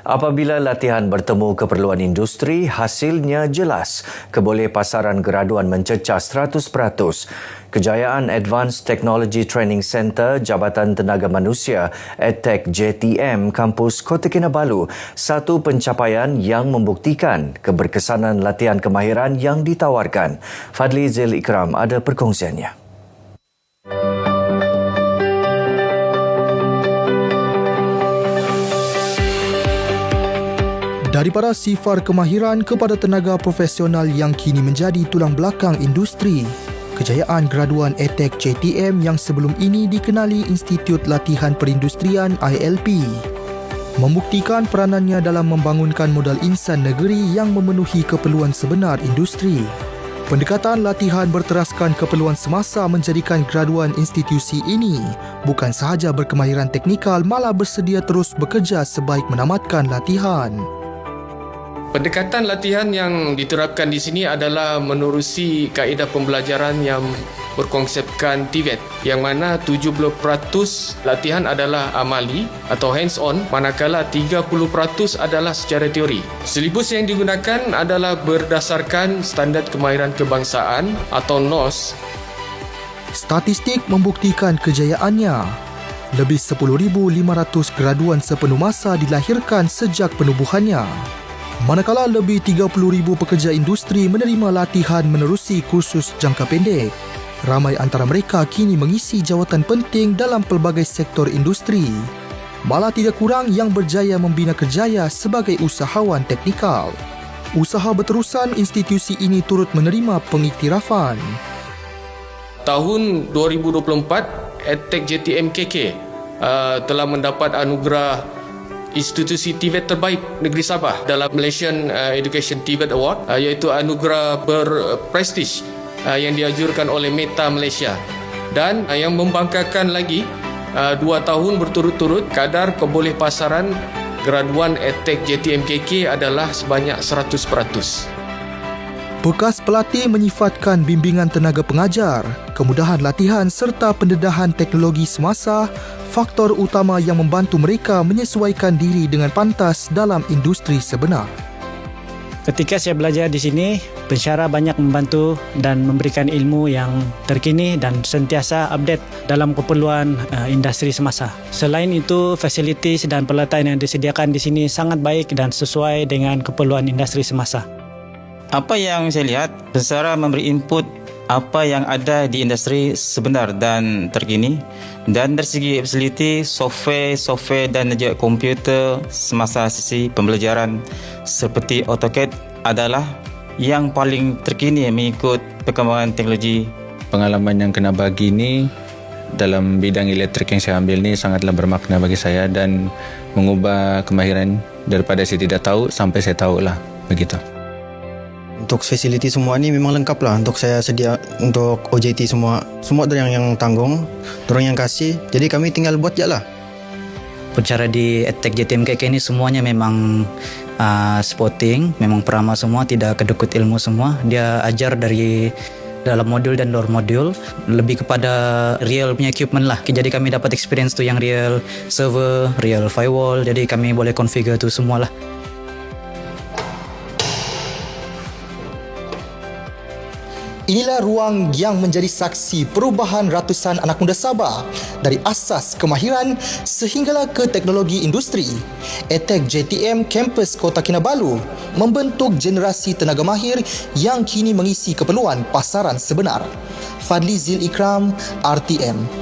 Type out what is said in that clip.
Apabila latihan bertemu keperluan industri, hasilnya jelas. Keboleh pasaran graduan mencecah 100%. Kejayaan Advanced Technology Training Center Jabatan Tenaga Manusia EdTech JTM Kampus Kota Kinabalu satu pencapaian yang membuktikan keberkesanan latihan kemahiran yang ditawarkan. Fadli Zil Ikram ada perkongsiannya. Daripada sifar kemahiran kepada tenaga profesional yang kini menjadi tulang belakang industri, kejayaan graduan EdTech JTM yang sebelum ini dikenali Institut Latihan Perindustrian ILP membuktikan peranannya dalam membangunkan modal insan negeri yang memenuhi keperluan sebenar industri. Pendekatan latihan berteraskan keperluan semasa menjadikan graduan institusi ini bukan sahaja berkemahiran teknikal, malah bersedia terus bekerja sebaik menamatkan latihan. Pendekatan latihan yang diterapkan di sini adalah menerusi kaedah pembelajaran yang berkonsepkan TVET, yang mana 70% latihan adalah amali atau hands-on, manakala 30% adalah secara teori. Silibus yang digunakan adalah berdasarkan Standard Kemahiran Kebangsaan atau NOS. Statistik membuktikan kejayaannya. Lebih 10,500 graduan sepenuh masa dilahirkan sejak penubuhannya. Manakala lebih 30,000 pekerja industri menerima latihan menerusi kursus jangka pendek. Ramai antara mereka kini mengisi jawatan penting dalam pelbagai sektor industri. Malah tidak kurang yang berjaya membina kerjaya sebagai usahawan teknikal. Usaha berterusan institusi ini turut menerima pengiktirafan. Tahun 2024, EdTech JTM KK telah mendapat anugerah institusi TVET terbaik negeri Sabah dalam Malaysian Education TVET Award, iaitu anugerah berprestij yang dianjurkan oleh Meta Malaysia. Dan yang membanggakan lagi, 2 tahun berturut-turut kadar keboleh pasaran graduan EdTech JTM KK adalah sebanyak 100%. Bekas pelatih menyifatkan bimbingan tenaga pengajar, kemudahan latihan serta pendedahan teknologi semasa faktor utama yang membantu mereka menyesuaikan diri dengan pantas dalam industri sebenar. Ketika saya belajar di sini, pensyarah banyak membantu dan memberikan ilmu yang terkini dan sentiasa update dalam keperluan industri semasa. Selain itu, fasilitas dan peralatan yang disediakan di sini sangat baik dan sesuai dengan keperluan industri semasa. Apa yang saya lihat, pensyarah memberi input apa yang ada di industri sebenar dan terkini, dan dari segi fasiliti, software dan juga komputer semasa sesi pembelajaran seperti AutoCAD adalah yang paling terkini mengikut perkembangan teknologi. Pengalaman yang kena bagi ni dalam bidang elektrik yang saya ambil ni sangatlah bermakna bagi saya dan mengubah kemahiran daripada saya tidak tahu sampai saya tahulah, begitu. Untuk fasiliti semua ni memang lengkap lah. Untuk saya sedia untuk OJT semua dari yang tanggung, dorang yang kasih. Jadi kami tinggal buat je lah. Pencara di EdTech JTM KK ni semuanya memang sporting, memang peramah semua, tidak kedekut ilmu semua. Dia ajar dari dalam modul dan luar modul, lebih kepada real punya equipment lah. Jadi kami dapat experience tu yang real server, real firewall. Jadi kami boleh configure tu semua lah. Inilah ruang yang menjadi saksi perubahan ratusan anak muda Sabah dari asas kemahiran sehinggalah ke teknologi industri. EdTech JTM Kampus Kota Kinabalu membentuk generasi tenaga mahir yang kini mengisi keperluan pasaran sebenar. Fadli Zil Ikram, RTM.